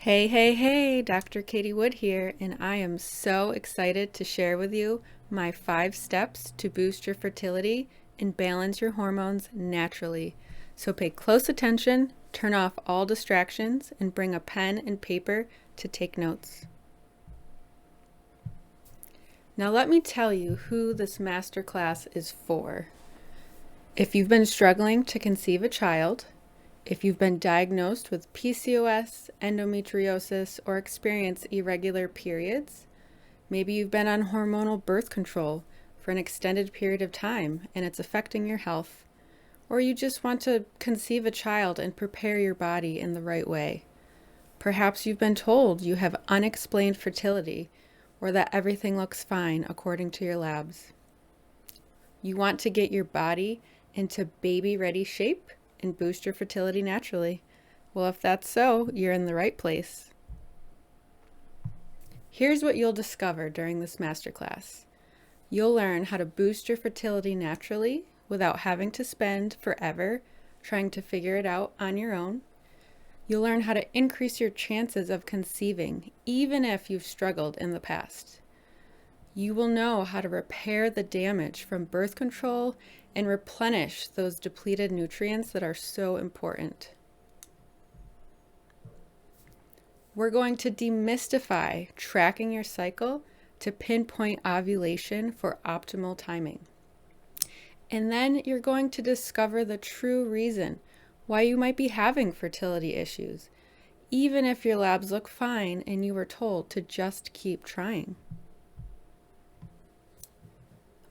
Hey, hey, hey, Dr. Katie Wood here, and I am so excited to share with you my 5 steps to boost your fertility and balance your hormones naturally. So pay close attention, turn off all distractions, and bring a pen and paper to take notes. Now, let me tell you who this masterclass is for. If you've been struggling to conceive a child, if you've been diagnosed with PCOS, endometriosis, or experience irregular periods, maybe you've been on hormonal birth control for an extended period of time and it's affecting your health, or you just want to conceive a child and prepare your body in the right way. Perhaps you've been told you have unexplained fertility or that everything looks fine according to your labs. You want to get your body into baby-ready shape and boost your fertility naturally. Well, if that's so, you're in the right place. Here's what you'll discover during this masterclass. You'll learn how to boost your fertility naturally without having to spend forever trying to figure it out on your own. You'll learn how to increase your chances of conceiving, even if you've struggled in the past. You will know how to repair the damage from birth control and replenish those depleted nutrients that are so important. We're going to demystify tracking your cycle to pinpoint ovulation for optimal timing. And then you're going to discover the true reason why you might be having fertility issues, even if your labs look fine and you were told to just keep trying.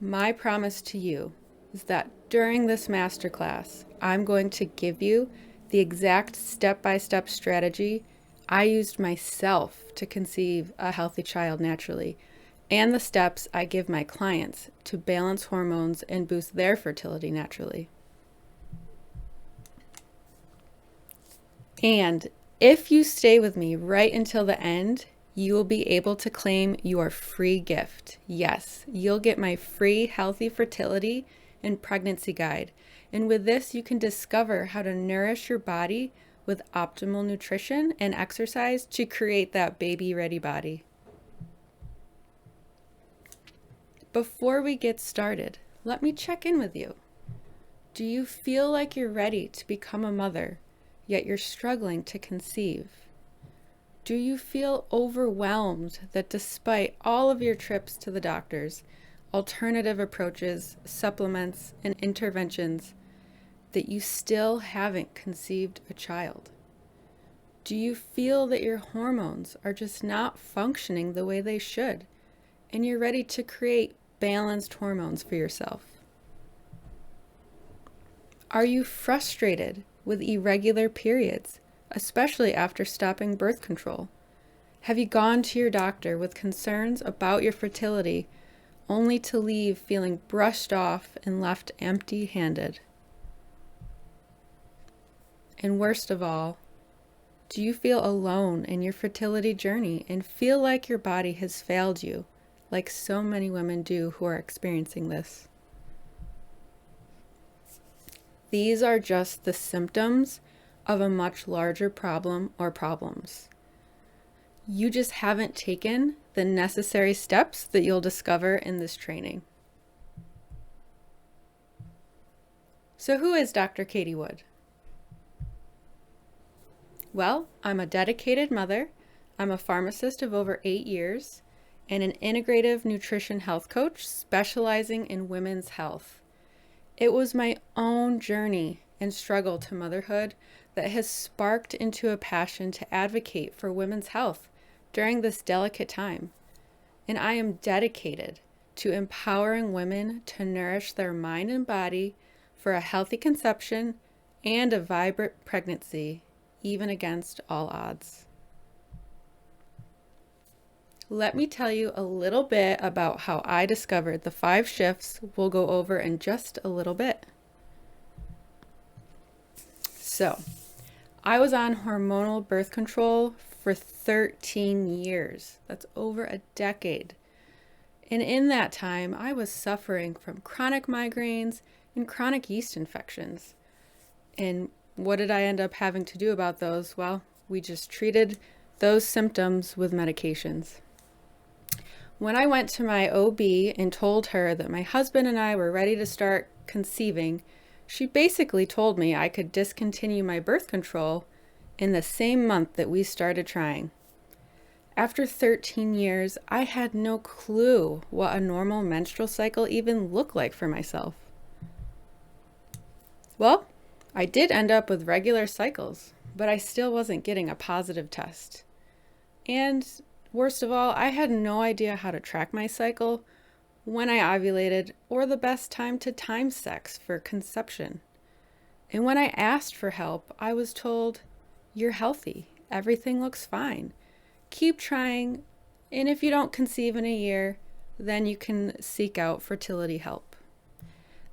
My promise to you is that during this masterclass, I'm going to give you the exact step-by-step strategy I used myself to conceive a healthy child naturally, and the steps I give my clients to balance hormones and boost their fertility naturally. And if you stay with me right until the end, you will be able to claim your free gift. Yes, you'll get my free healthy fertility and pregnancy guide. And with this, you can discover how to nourish your body with optimal nutrition and exercise to create that baby-ready body. Before we get started, let me check in with you. Do you feel like you're ready to become a mother, yet you're struggling to conceive? Do you feel overwhelmed that despite all of your trips to the doctors, alternative approaches, supplements, and interventions, that you still haven't conceived a child? Do you feel that your hormones are just not functioning the way they should, and you're ready to create balanced hormones for yourself? Are you frustrated with irregular periods, especially after stopping birth control? Have you gone to your doctor with concerns about your fertility only to leave feeling brushed off and left empty-handed? And worst of all, do you feel alone in your fertility journey and feel like your body has failed you, like so many women do who are experiencing this? These are just the symptoms of a much larger problem or problems. You just haven't taken the necessary steps that you'll discover in this training. So who is Dr. Katie Wood? Well, I'm a dedicated mother. I'm a pharmacist of over 8 years and an integrative nutrition health coach specializing in women's health. It was my own journey and struggle to motherhood that has sparked into a passion to advocate for women's health during this delicate time. And I am dedicated to empowering women to nourish their mind and body for a healthy conception and a vibrant pregnancy, even against all odds. Let me tell you a little bit about how I discovered the 5 shifts we'll go over in just a little bit. So, I was on hormonal birth control for 13 years. That's over a decade. And in that time, I was suffering from chronic migraines and chronic yeast infections. And what did I end up having to do about those? Well, we just treated those symptoms with medications. When I went to my OB and told her that my husband and I were ready to start conceiving, she basically told me I could discontinue my birth control in the same month that we started trying. After 13 years, I had no clue what a normal menstrual cycle even looked like for myself. Well, I did end up with regular cycles, but I still wasn't getting a positive test. And worst of all, I had no idea how to track my cycle, when I ovulated, or the best time to time sex for conception. And when I asked for help, I was told, "You're healthy. Everything looks fine. Keep trying, and if you don't conceive in a year, then you can seek out fertility help."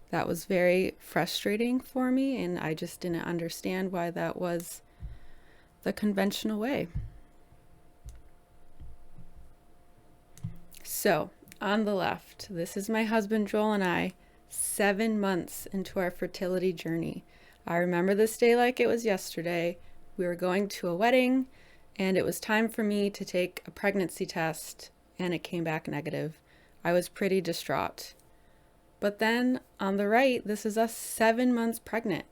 That was very frustrating for me, and I just didn't understand why that was the conventional way. So, on the left, this is my husband Joel and I, 7 months into our fertility journey. I remember this day like it was yesterday. We were going to a wedding, and it was time for me to take a pregnancy test, and it came back negative. I was pretty distraught. But then on the right, this is us 7 months pregnant,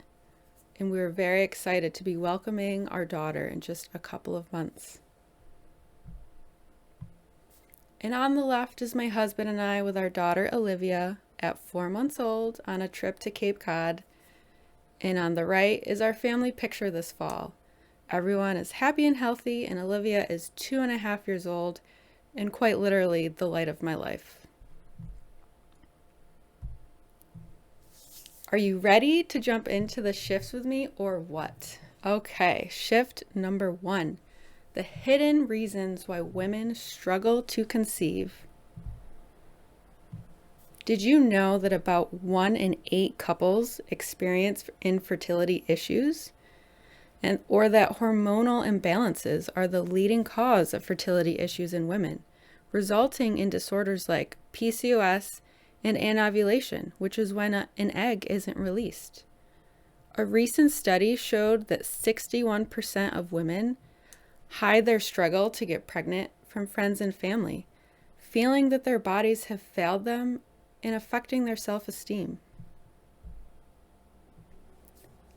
and we were very excited to be welcoming our daughter in just a couple of months. And on the left is my husband and I with our daughter Olivia at 4 months old on a trip to Cape Cod. And on the right is our family picture this fall. Everyone is happy and healthy, and Olivia is 2.5 years old and quite literally the light of my life. Are you ready to jump into the shifts with me or what? Okay, shift number 1. The hidden reasons why women struggle to conceive. Did you know that about 1 in 8 couples experience infertility issues? Or that hormonal imbalances are the leading cause of fertility issues in women, resulting in disorders like PCOS and anovulation, which is when an egg isn't released. A recent study showed that 61% of women hide their struggle to get pregnant from friends and family, feeling that their bodies have failed them and affecting their self-esteem.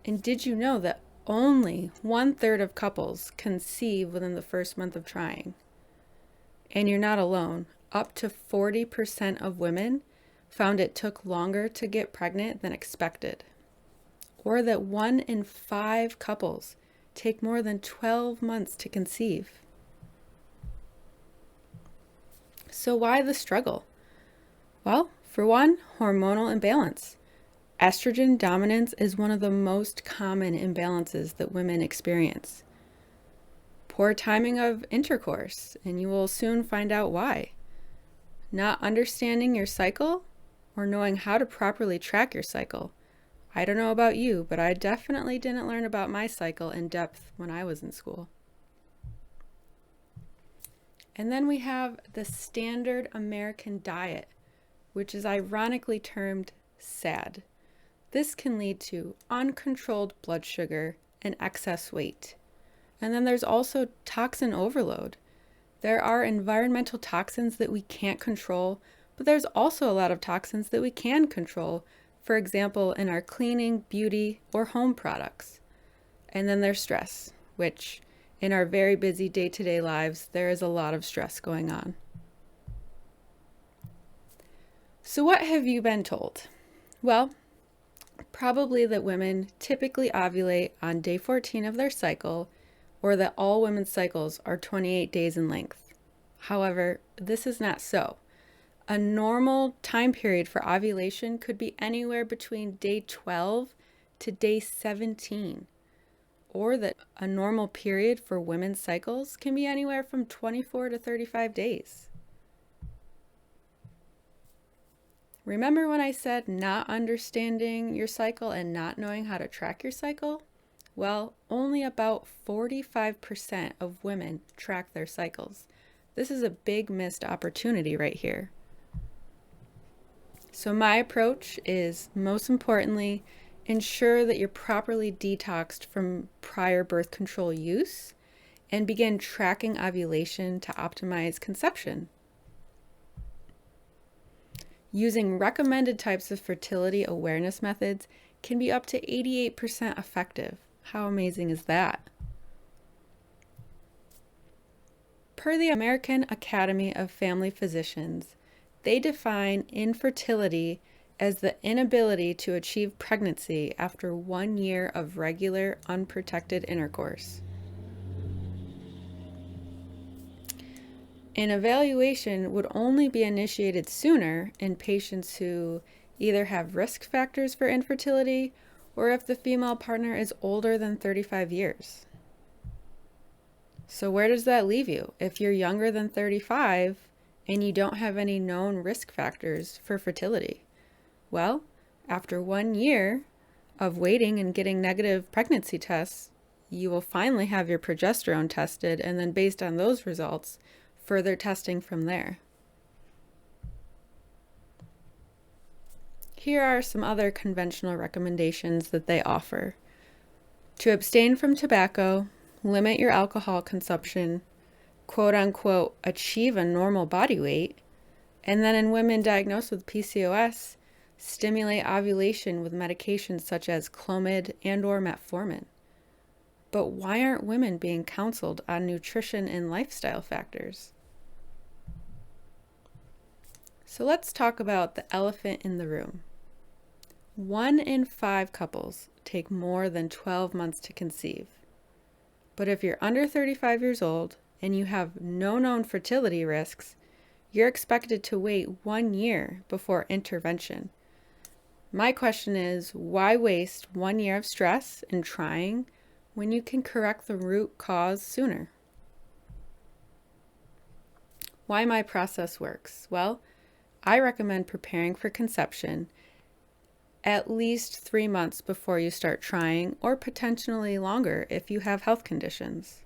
And did you know that only 1/3 of couples conceive within the first month of trying? And you're not alone. Up to 40% of women found it took longer to get pregnant than expected. Or that 1 in 5 couples take more than 12 months to conceive. So why the struggle? Well, for one, hormonal imbalance. Estrogen dominance is one of the most common imbalances that women experience. Poor timing of intercourse, and you will soon find out why. Not understanding your cycle or knowing how to properly track your cycle. I don't know about you, but I definitely didn't learn about my cycle in depth when I was in school. And then we have the standard American diet, which is ironically termed SAD. This can lead to uncontrolled blood sugar and excess weight. And then there's also toxin overload. There are environmental toxins that we can't control, but there's also a lot of toxins that we can control, for example, in our cleaning, beauty, or home products. And then there's stress, which in our very busy day-to-day lives, there is a lot of stress going on. So what have you been told? Well, probably that women typically ovulate on day 14 of their cycle, or that all women's cycles are 28 days in length. However, this is not so. A normal time period for ovulation could be anywhere between day 12 to day 17, or that a normal period for women's cycles can be anywhere from 24 to 35 days. Remember when I said not understanding your cycle and not knowing how to track your cycle? Well, only about 45% of women track their cycles. This is a big missed opportunity right here. So my approach is, most importantly, ensure that you're properly detoxed from prior birth control use and begin tracking ovulation to optimize conception. Using recommended types of fertility awareness methods can be up to 88% effective. How amazing is that? Per the American Academy of Family Physicians, they define infertility as the inability to achieve pregnancy after 1 year of regular, unprotected intercourse. An evaluation would only be initiated sooner in patients who either have risk factors for infertility or if the female partner is older than 35 years. So where does that leave you? If you're younger than 35 and you don't have any known risk factors for fertility? Well, after 1 year of waiting and getting negative pregnancy tests, you will finally have your progesterone tested, and then based on those results, further testing from there. Here are some other conventional recommendations that they offer. To abstain from tobacco, limit your alcohol consumption, quote unquote, achieve a normal body weight, and then in women diagnosed with PCOS, stimulate ovulation with medications such as Clomid and or metformin. But why aren't women being counseled on nutrition and lifestyle factors? So let's talk about the elephant in the room. 1 in 5 couples take more than 12 months to conceive. But if you're under 35 years old and you have no known fertility risks, you're expected to wait 1 year before intervention. My question is, why waste 1 year of stress and trying when you can correct the root cause sooner? Why my process works? Well, I recommend preparing for conception at least 3 months before you start trying, or potentially longer if you have health conditions.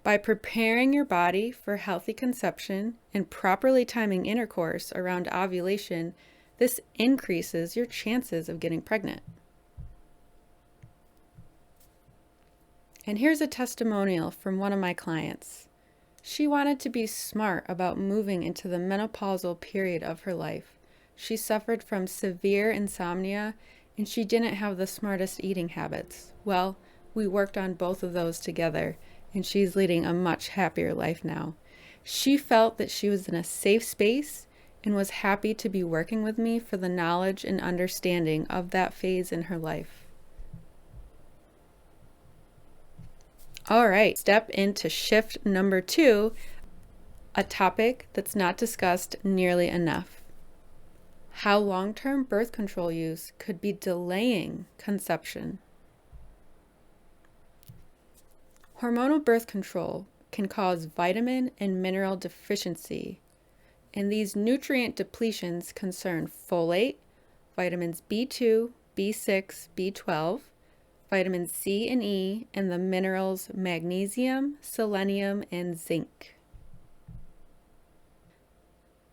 By preparing your body for healthy conception and properly timing intercourse around ovulation, this increases your chances of getting pregnant. And here's a testimonial from one of my clients. She wanted to be smart about moving into the menopausal period of her life. She suffered from severe insomnia and she didn't have the smartest eating habits. Well, we worked on both of those together and she's leading a much happier life now. She felt that she was in a safe space and was happy to be working with me for the knowledge and understanding of that phase in her life. All right, step into shift number 2, a topic that's not discussed nearly enough. How long-term birth control use could be delaying conception. Hormonal birth control can cause vitamin and mineral deficiency, and these nutrient depletions concern folate, vitamins B2, B6, B12, vitamins C and E, and the minerals magnesium, selenium, and zinc.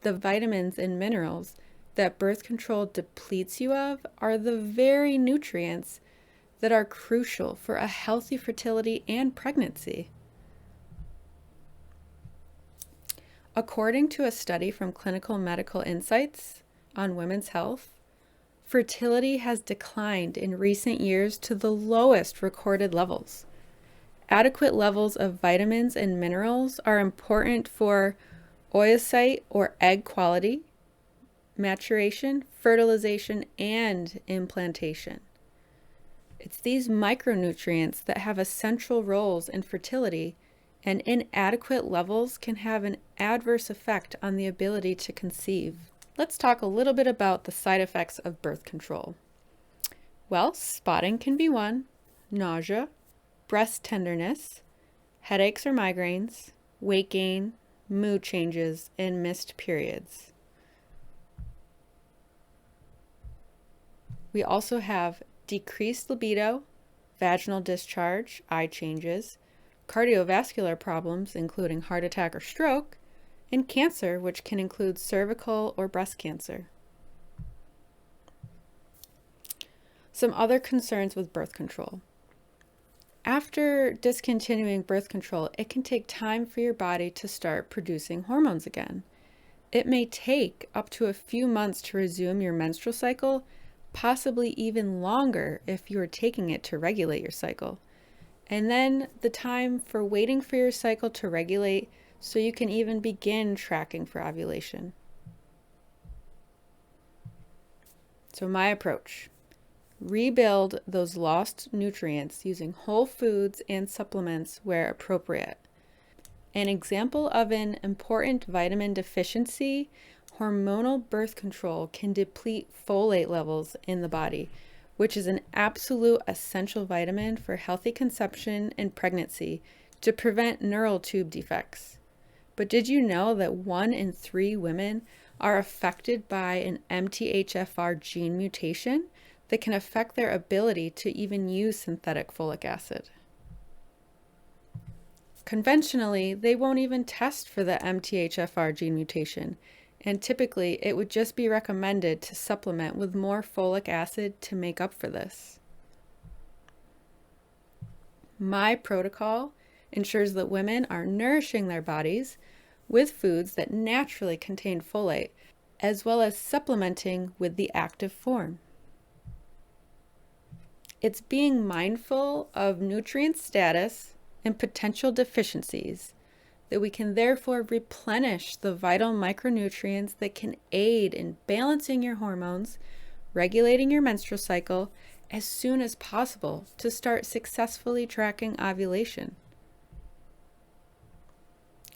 The vitamins and minerals that birth control depletes you of are the very nutrients that are crucial for a healthy fertility and pregnancy. According to a study from Clinical Medical Insights on women's health, fertility has declined in recent years to the lowest recorded levels. Adequate levels of vitamins and minerals are important for oocyte or egg quality, maturation, fertilization, and implantation. It's these micronutrients that have essential roles in fertility, and inadequate levels can have an adverse effect on the ability to conceive. Let's talk a little bit about the side effects of birth control. Well, spotting can be one, nausea, breast tenderness, headaches or migraines, weight gain, mood changes, and missed periods. We also have decreased libido, vaginal discharge, eye changes, cardiovascular problems, including heart attack or stroke, and cancer, which can include cervical or breast cancer. Some other concerns with birth control. After discontinuing birth control, it can take time for your body to start producing hormones again. It may take up to a few months to resume your menstrual cycle, possibly even longer if you are taking it to regulate your cycle. And then the time for waiting for your cycle to regulate so you can even begin tracking for ovulation. So my approach: rebuild those lost nutrients using whole foods and supplements where appropriate. An example of an important vitamin deficiency: hormonal birth control can deplete folate levels in the body, which is an absolute essential vitamin for healthy conception and pregnancy to prevent neural tube defects. But did you know that 1 in 3 women are affected by an MTHFR gene mutation that can affect their ability to even use synthetic folic acid? Conventionally, they won't even test for the MTHFR gene mutation, and typically it would just be recommended to supplement with more folic acid to make up for this. My protocol ensures that women are nourishing their bodies with foods that naturally contain folate, as well as supplementing with the active form. It's being mindful of nutrient status and potential deficiencies that we can therefore replenish the vital micronutrients that can aid in balancing your hormones, regulating your menstrual cycle as soon as possible to start successfully tracking ovulation.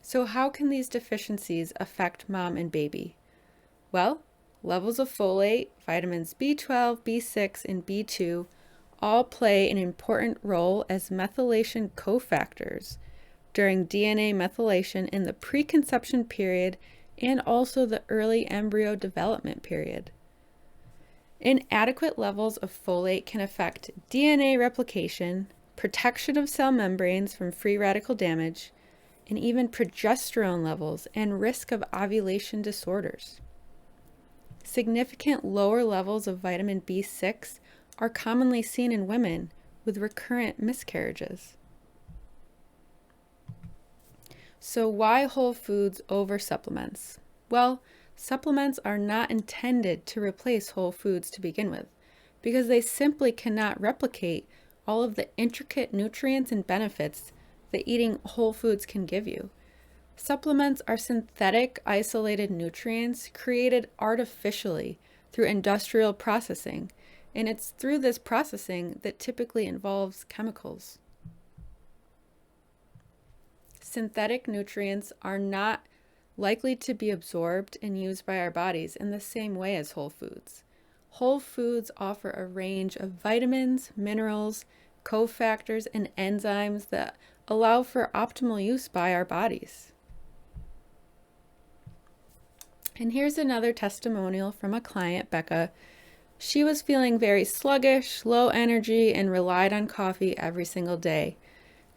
So how can these deficiencies affect mom and baby? Well, levels of folate, vitamins B12, B6, and B2 all play an important role as methylation cofactors during DNA methylation in the preconception period and also the early embryo development period. Inadequate levels of folate can affect DNA replication, protection of cell membranes from free radical damage, and even progesterone levels and risk of ovulation disorders. Significant lower levels of vitamin B6 are commonly seen in women with recurrent miscarriages. So why whole foods over supplements? Well, supplements are not intended to replace whole foods to begin with, because they simply cannot replicate all of the intricate nutrients and benefits that eating whole foods can give you. Supplements are synthetic isolated nutrients created artificially through industrial processing, and it's through this processing that typically involves chemicals. Synthetic nutrients are not likely to be absorbed and used by our bodies in the same way as whole foods. Whole foods offer a range of vitamins, minerals, cofactors, and enzymes that allow for optimal use by our bodies. And here's another testimonial from a client, Becca. She was feeling very sluggish, low energy, and relied on coffee every single day.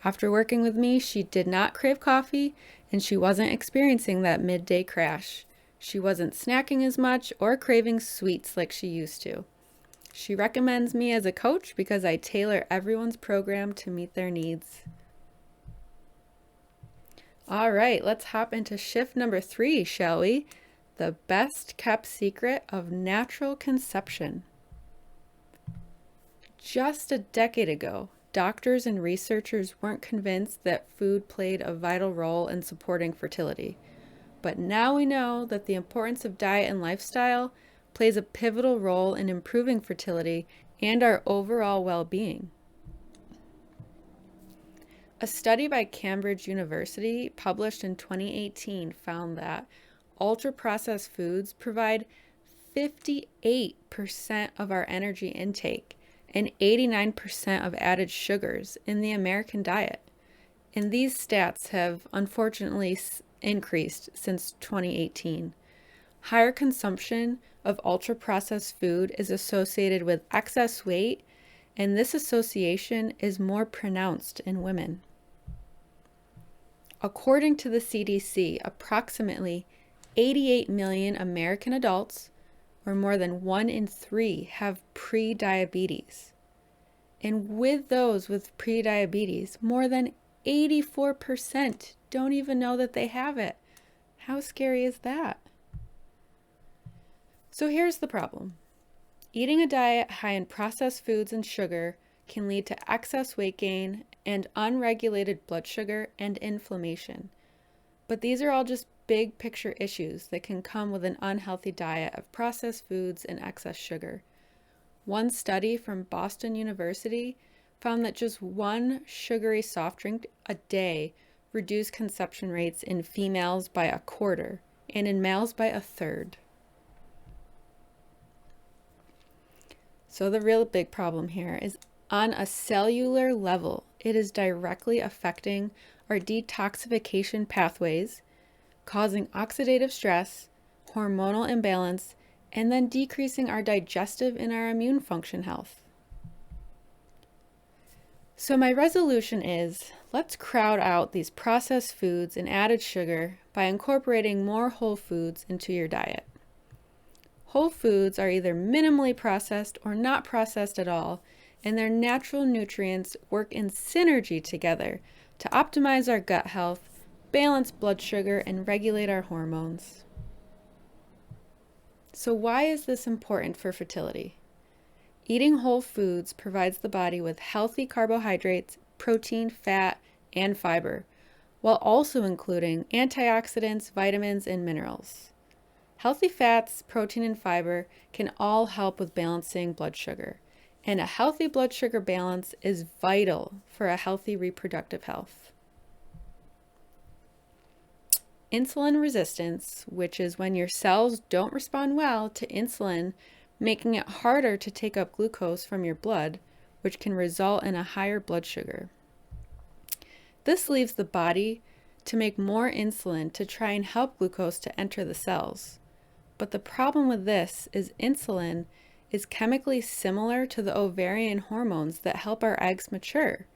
After working with me, she did not crave coffee, and she wasn't experiencing that midday crash. She wasn't snacking as much or craving sweets like she used to. She recommends me as a coach because I tailor everyone's program to meet their needs. All right, let's hop into shift number 3, shall we? The best kept secret of natural conception. Just a decade ago, doctors and researchers weren't convinced that food played a vital role in supporting fertility. But now we know that the importance of diet and lifestyle plays a pivotal role in improving fertility and our overall well-being. A study by Cambridge University published in 2018 found that ultra-processed foods provide 58% of our energy intake and 89% of added sugars in the American diet. And these stats have unfortunately increased since 2018. Higher consumption of ultra-processed food is associated with excess weight, and this association is more pronounced in women. According to the CDC, approximately 88 million American adults, or more than 1 in 3, have pre-diabetes. And with those with prediabetes, more than 84% don't even know that they have it. How scary is that? So here's the problem. Eating a diet high in processed foods and sugar can lead to excess weight gain and unregulated blood sugar and inflammation. But these are all just big picture issues that can come with an unhealthy diet of processed foods and excess sugar. One study from Boston University found that just one sugary soft drink a day reduced conception rates in females by a quarter and in males by a third. So the real big problem here is on a cellular level, it is directly affecting our detoxification pathways, causing oxidative stress, hormonal imbalance, and then decreasing our digestive and our immune function health. So my resolution is, let's crowd out these processed foods and added sugar by incorporating more whole foods into your diet. Whole foods are either minimally processed or not processed at all, and their natural nutrients work in synergy together to optimize our gut health, balance blood sugar, and regulate our hormones. So why is this important for fertility? Eating whole foods provides the body with healthy carbohydrates, protein, fat, and fiber, while also including antioxidants, vitamins, and minerals. Healthy fats, protein, and fiber can all help with balancing blood sugar, and a healthy blood sugar balance is vital for a healthy reproductive health. Insulin resistance, which is when your cells don't respond well to insulin, making it harder to take up glucose from your blood, which can result in a higher blood sugar. This leaves the body to make more insulin to try and help glucose to enter the cells. But the problem with this is insulin is chemically similar to the ovarian hormones that help our eggs mature.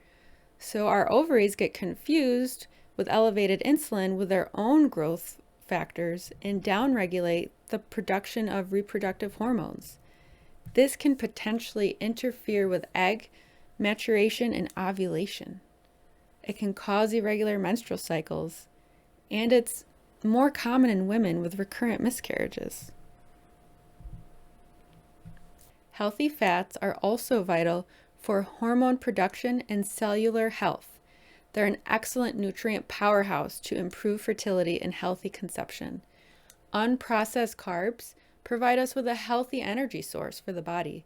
So our ovaries get confused with elevated insulin with their own growth factors and downregulate the production of reproductive hormones. This can potentially interfere with egg maturation and ovulation. It can cause irregular menstrual cycles, and it's more common in women with recurrent miscarriages. Healthy fats are also vital for hormone production and cellular health. They're an excellent nutrient powerhouse to improve fertility and healthy conception. Unprocessed carbs provide us with a healthy energy source for the body,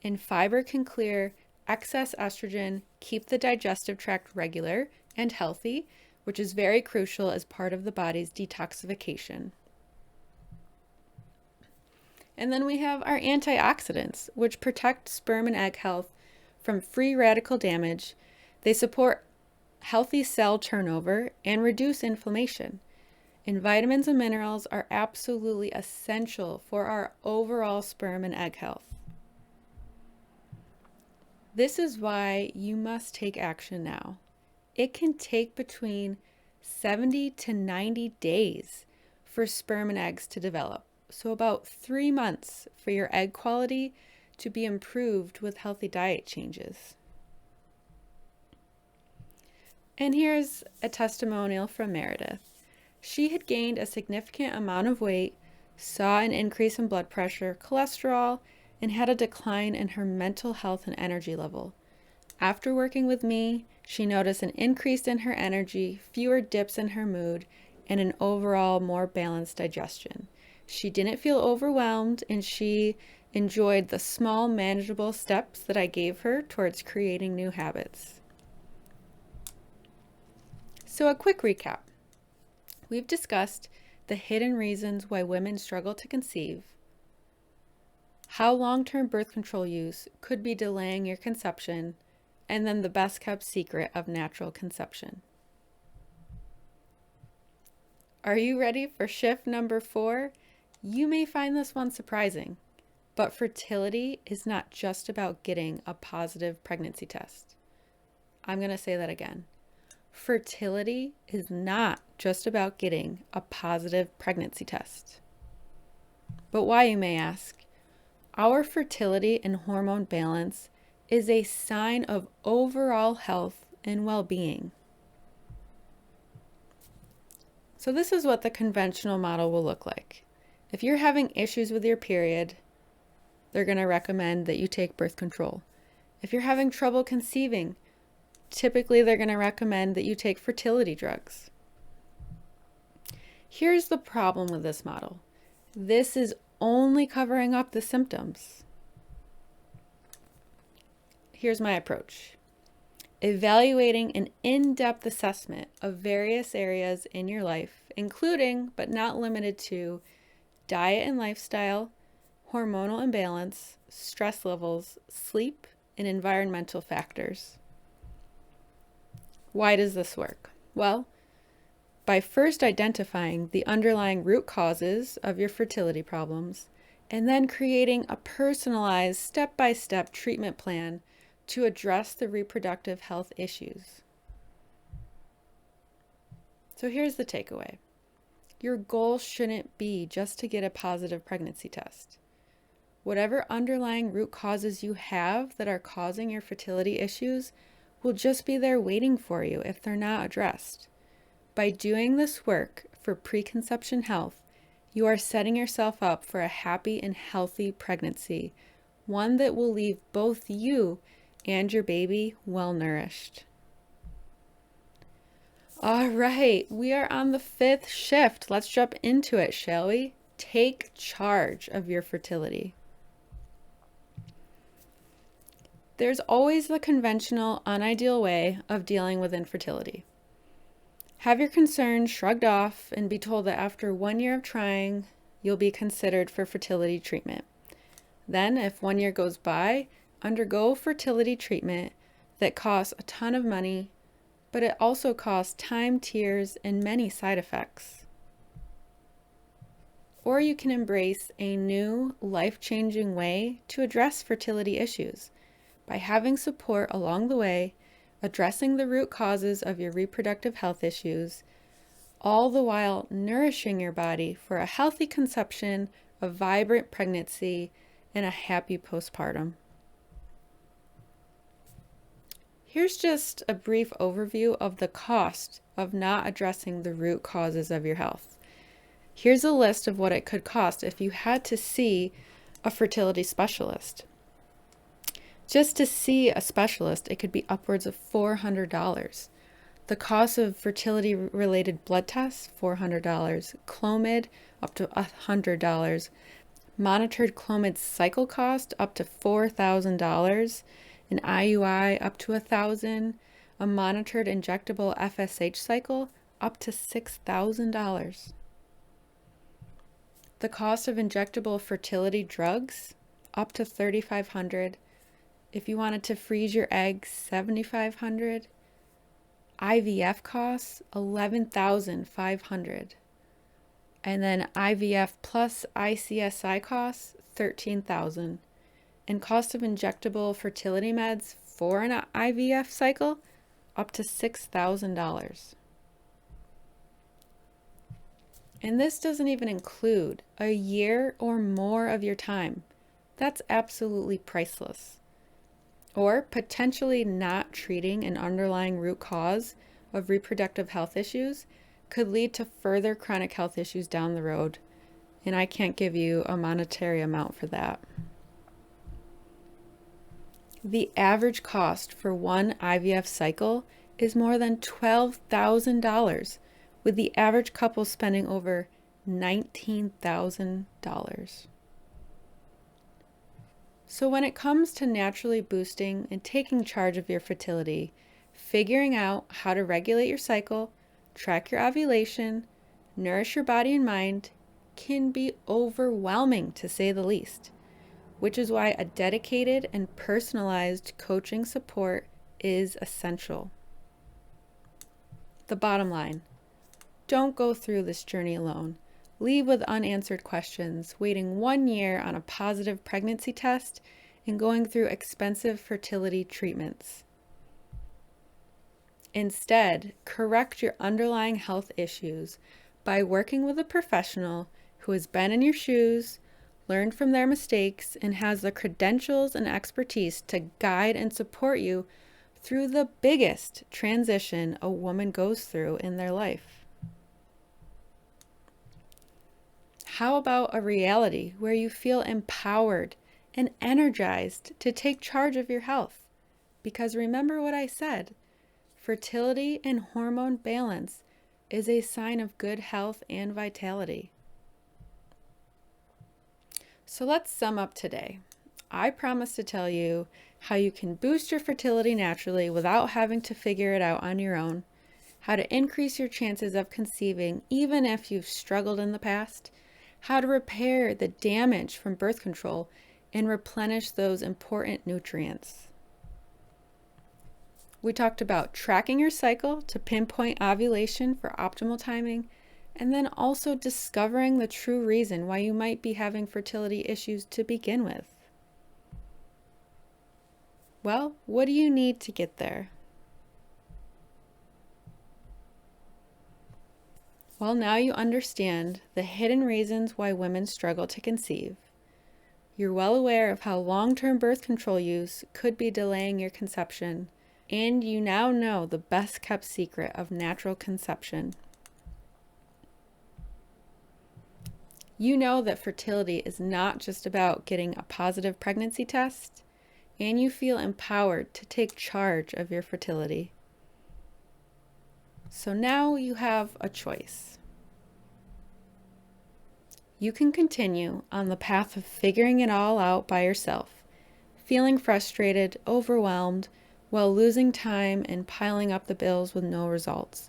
and fiber can clear excess estrogen, keep the digestive tract regular and healthy, which is very crucial as part of the body's detoxification. And then we have our antioxidants, which protect sperm and egg health from free radical damage. They support healthy cell turnover and reduce inflammation. And vitamins and minerals are absolutely essential for our overall sperm and egg health. This is why you must take action now. It can take between 70 to 90 days for sperm and eggs to develop. So about 3 months for your egg quality to be improved with healthy diet changes. And here's a testimonial from Meredith. She had gained a significant amount of weight, saw an increase in blood pressure, cholesterol, and had a decline in her mental health and energy level. After working with me, she noticed an increase in her energy, fewer dips in her mood, and an overall more balanced digestion. She didn't feel overwhelmed, and she enjoyed the small, manageable steps that I gave her towards creating new habits. So a quick recap. We've discussed the hidden reasons why women struggle to conceive, how long-term birth control use could be delaying your conception, and then the best kept secret of natural conception. Are you ready for shift number 4? You may find this one surprising, but fertility is not just about getting a positive pregnancy test. I'm going to say that again. Fertility is not just about getting a positive pregnancy test. But why, you may ask? Our fertility and hormone balance is a sign of overall health and well-being. So this is what the conventional model will look like. If you're having issues with your period, they're going to recommend that you take birth control. If you're having trouble conceiving, typically they're going to recommend that you take fertility drugs. Here's the problem with this model. This is only covering up the symptoms. Here's my approach. Evaluating an in-depth assessment of various areas in your life, including but not limited to diet and lifestyle, hormonal imbalance, stress levels, sleep, and environmental factors. Why does this work? Well, by first identifying the underlying root causes of your fertility problems, and then creating a personalized step-by-step treatment plan to address the reproductive health issues. So here's the takeaway. Your goal shouldn't be just to get a positive pregnancy test. Whatever underlying root causes you have that are causing your fertility issues will just be there waiting for you if they're not addressed. By doing this work for preconception health, you are setting yourself up for a happy and healthy pregnancy, one that will leave both you and your baby well nourished. All right, we are on the 5th shift. Let's jump into it, shall we? Take charge of your fertility. There's always the conventional, unideal way of dealing with infertility. Have your concerns shrugged off and be told that after 1 year of trying, you'll be considered for fertility treatment. Then, if 1 year goes by, undergo fertility treatment that costs a ton of money, but it also costs time, tears, and many side effects. Or you can embrace a new, life-changing way to address fertility issues by having support along the way, addressing the root causes of your reproductive health issues, all the while nourishing your body for a healthy conception, a vibrant pregnancy, and a happy postpartum. Here's just a brief overview of the cost of not addressing the root causes of your health. Here's a list of what it could cost if you had to see a fertility specialist. Just to see a specialist, it could be upwards of $400. The cost of fertility-related blood tests, $400. Clomid, up to $100. Monitored Clomid cycle cost, up to $4,000. An IUI, up to $1,000. A monitored injectable FSH cycle, up to $6,000. The cost of injectable fertility drugs, up to $3,500. If you wanted to freeze your eggs, $7,500. IVF costs, $11,500. And then IVF plus ICSI costs, $13,000. And cost of injectable fertility meds for an IVF cycle, up to $6,000. And this doesn't even include a year or more of your time. That's absolutely priceless. Or potentially not treating an underlying root cause of reproductive health issues could lead to further chronic health issues down the road. And I can't give you a monetary amount for that. The average cost for one IVF cycle is more than $12,000, with the average couple spending over $19,000. So when it comes to naturally boosting and taking charge of your fertility, figuring out how to regulate your cycle, track your ovulation, nourish your body and mind can be overwhelming, to say the least, which is why a dedicated and personalized coaching support is essential. The bottom line, don't go through this journey alone. Leave with unanswered questions, waiting 1 year on a positive pregnancy test, and going through expensive fertility treatments. Instead, correct your underlying health issues by working with a professional who has been in your shoes, learned from their mistakes, and has the credentials and expertise to guide and support you through the biggest transition a woman goes through in their life. How about a reality where you feel empowered and energized to take charge of your health? Because remember what I said, fertility and hormone balance is a sign of good health and vitality. So let's sum up today. I promise to tell you how you can boost your fertility naturally without having to figure it out on your own, how to increase your chances of conceiving even if you've struggled in the past, how to repair the damage from birth control and replenish those important nutrients. We talked about tracking your cycle to pinpoint ovulation for optimal timing, and then also discovering the true reason why you might be having fertility issues to begin with. Well, what do you need to get there? Well, now you understand the hidden reasons why women struggle to conceive. You're well aware of how long-term birth control use could be delaying your conception, and you now know the best-kept secret of natural conception. You know that fertility is not just about getting a positive pregnancy test, and you feel empowered to take charge of your fertility. So now you have a choice. You can continue on the path of figuring it all out by yourself, feeling frustrated, overwhelmed, while losing time and piling up the bills with no results.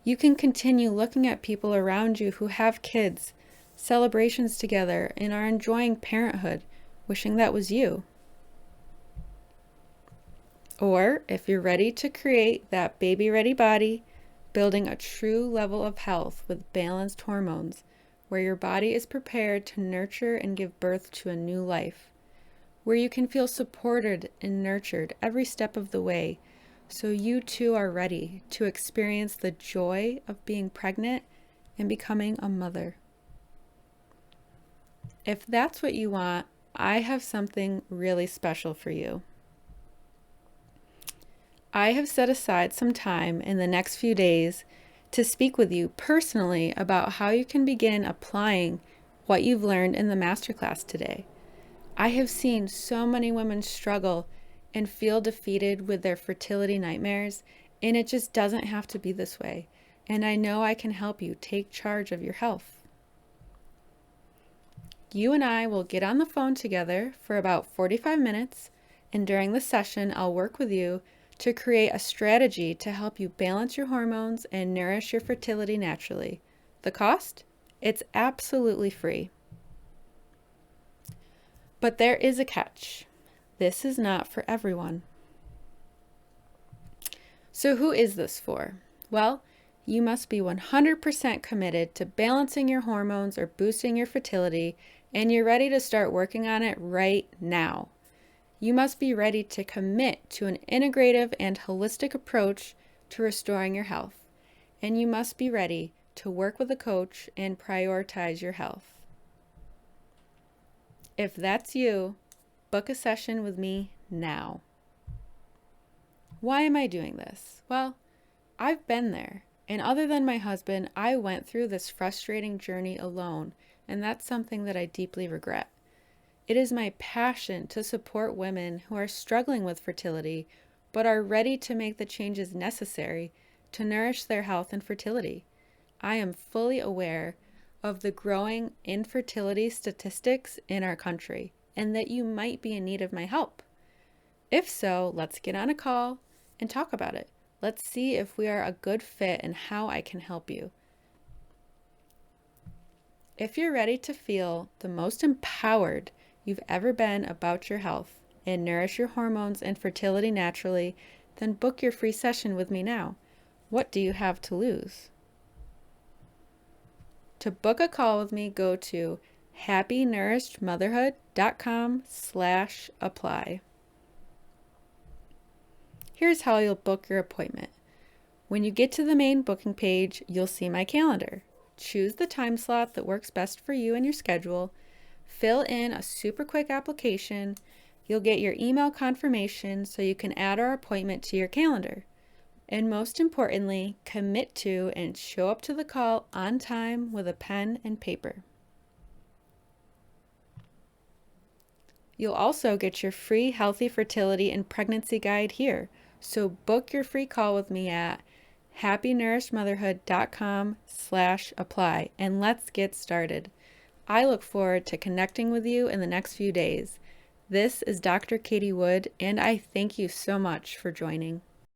You can continue looking at people around you who have kids, celebrations together, and are enjoying parenthood, wishing that was you. Or if you're ready to create that baby-ready body, building a true level of health with balanced hormones, where your body is prepared to nurture and give birth to a new life, where you can feel supported and nurtured every step of the way, so you too are ready to experience the joy of being pregnant and becoming a mother. If that's what you want, I have something really special for you. I have set aside some time in the next few days to speak with you personally about how you can begin applying what you've learned in the Masterclass today. I have seen so many women struggle and feel defeated with their fertility nightmares, and it just doesn't have to be this way. And I know I can help you take charge of your health. You and I will get on the phone together for about 45 minutes, and during the session, I'll work with you to create a strategy to help you balance your hormones and nourish your fertility naturally. The cost? It's absolutely free. But there is a catch. This is not for everyone. So who is this for? Well, you must be 100% committed to balancing your hormones or boosting your fertility, and you're ready to start working on it right now. You must be ready to commit to an integrative and holistic approach to restoring your health, and you must be ready to work with a coach and prioritize your health. If that's you, book a session with me now. Why am I doing this? Well, I've been there, and other than my husband, I went through this frustrating journey alone, and that's something that I deeply regret. It is my passion to support women who are struggling with fertility, but are ready to make the changes necessary to nourish their health and fertility. I am fully aware of the growing infertility statistics in our country, and that you might be in need of my help. If so, let's get on a call and talk about it. Let's see if we are a good fit and how I can help you. If you're ready to feel the most empowered you've ever been about your health and nourish your hormones and fertility naturally, then book your free session with me now. What do you have to lose? To book a call with me, go to happynourishedmotherhood.com/apply. Here's how you'll book your appointment. When you get to the main booking page, you'll see my calendar. Choose the time slot that works best for you and your schedule. Fill in a super quick application. You'll get your email confirmation so you can add our appointment to your calendar. And most importantly, commit to and show up to the call on time with a pen and paper. You'll also get your free healthy fertility and pregnancy guide here. So book your free call with me at happynourishedmotherhood.com/apply and let's get started. I look forward to connecting with you in the next few days. This is Dr. Katie Wood, and I thank you so much for joining.